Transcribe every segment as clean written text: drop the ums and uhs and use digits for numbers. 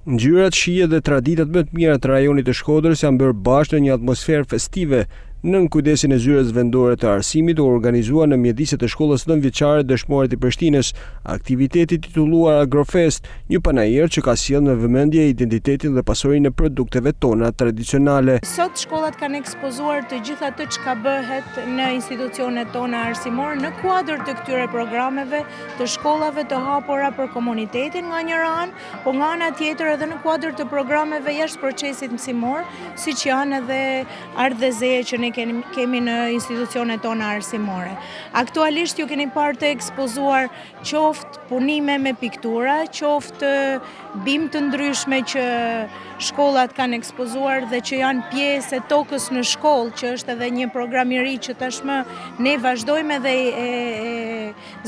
Ngjyrat, shije dhe traditat më të mira të rajonit të Shkodrës janë bërë bashkë në një atmosferë festive. Nën kujdesin e zyrës vendore të arsimit u organizua në mjediset e shkollës nënvjeçare Dëshmorët i Prishtinës aktiviteti titulluar Agrofest, një panajër që ka sjellë në vëmendje identitetin dhe pasurinë e produkteve tona tradicionale. Sot shkollat kanë ekspozuar të gjitha atë çka bëhet në institucionet tona arsimore në kuadër të këtyre programeve të shkollave të hapura për komunitetin nga një anë, po nga ana tjetër edhe në kuadër të programeve jashtë procesit mësimor, siç janë edhe ardhëzeje që ne kemi në institucionet tona arsimore. Aktualisht ju keni parë të ekspozuar qoftë punime me piktura, qoftë bimë të ndryshme që shkollat kanë ekspozuar dhe që janë pjesë e tokës në shkollë, që është edhe një program i ri që tashmë ne vazhdojmë dhe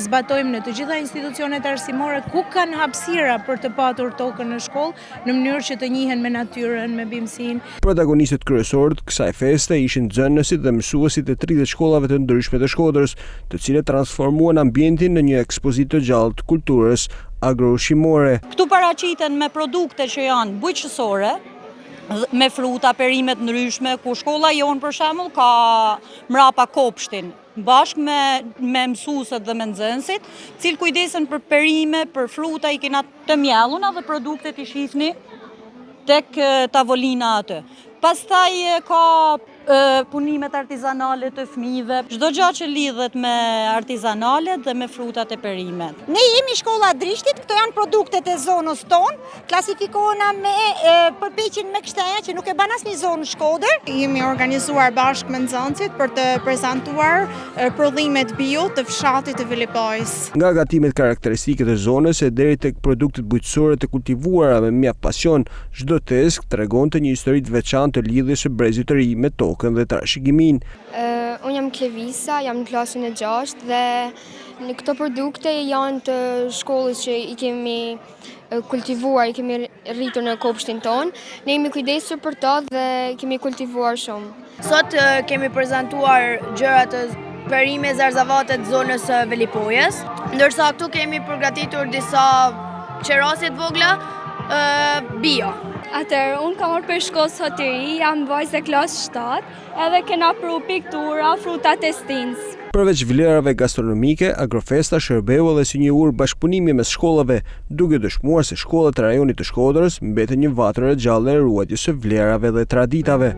zbatojmë në të gjitha institucionet arsimore ku kanë hapësira për të patur tokën në shkollë në mënyrë që të njihen me natyrën, me bimësinë. Protagonistët kryesorë të kësaj feste ishin nxënësit dhe mësuesit e 30 shkollave të ndryshme të Shkodrës, të cilët transformuan ambientin në një ekspozitë të gjallë të kulturës agro-ushqimore. Këtu paraqiten me produkte që janë bujqësore, me fruta, perime të ndryshme, ku shkolla jonë për shembull ka mrapa kopshtin, bashkë me mësuesit dhe me nxënësit, cilë kujdesen për perime, për fruta, i kena të mjelluna dhe produktet i shihni tek tavolina atë. Pastaj ka punimet artizanale të fëmijëve, çdo gjë që lidhet me artizanalet dhe me frutat e perimet. Ne jemi shkolla Drishtit, këto janë produktet e zonës tonë, klasifikohena me përpiqjen me kështenja që nuk e ban asnjë zonë në Shkodër. Jemi organizuar bashkë me nxënësit për të prezantuar prodhimet bio të fshatit të Vilipajs. Nga gatimet karakteristike të zonës e deri tek produktet bujqësore të kultivuara me mjaft pasion, çdo tesk tregonte një histori të veçantë të lidhjes së brezit të ri me tokën dhe trashëgimin. Unë jam Klevisa, jam në klasën e 6 dhe në këto produkte janë të shkollës që i kemi kultivuar, i kemi rritur në kopshtin tonë. Ne jemi kujdesur për to dhe kemi kultivuar shumë. Sot kemi prezantuar gjërat të perime zarzavate të zonës Velipojës, ndërsa këtu kemi përgatitur disa qerasit vogla bio. Atëherë, unë kam marrë për shkollës hoteri, jam vajzë e klasë 7, edhe kena pru piktura, fruta testins. Përveç vlerave gastronomike, Agrofesta shërbeu edhe si një urë bashkëpunimi mes shkollave, duke dëshmuar se shkollat e rajonit të Shkodrës mbeten një vatër e gjallë e ruajtjes së vlerave dhe traditave.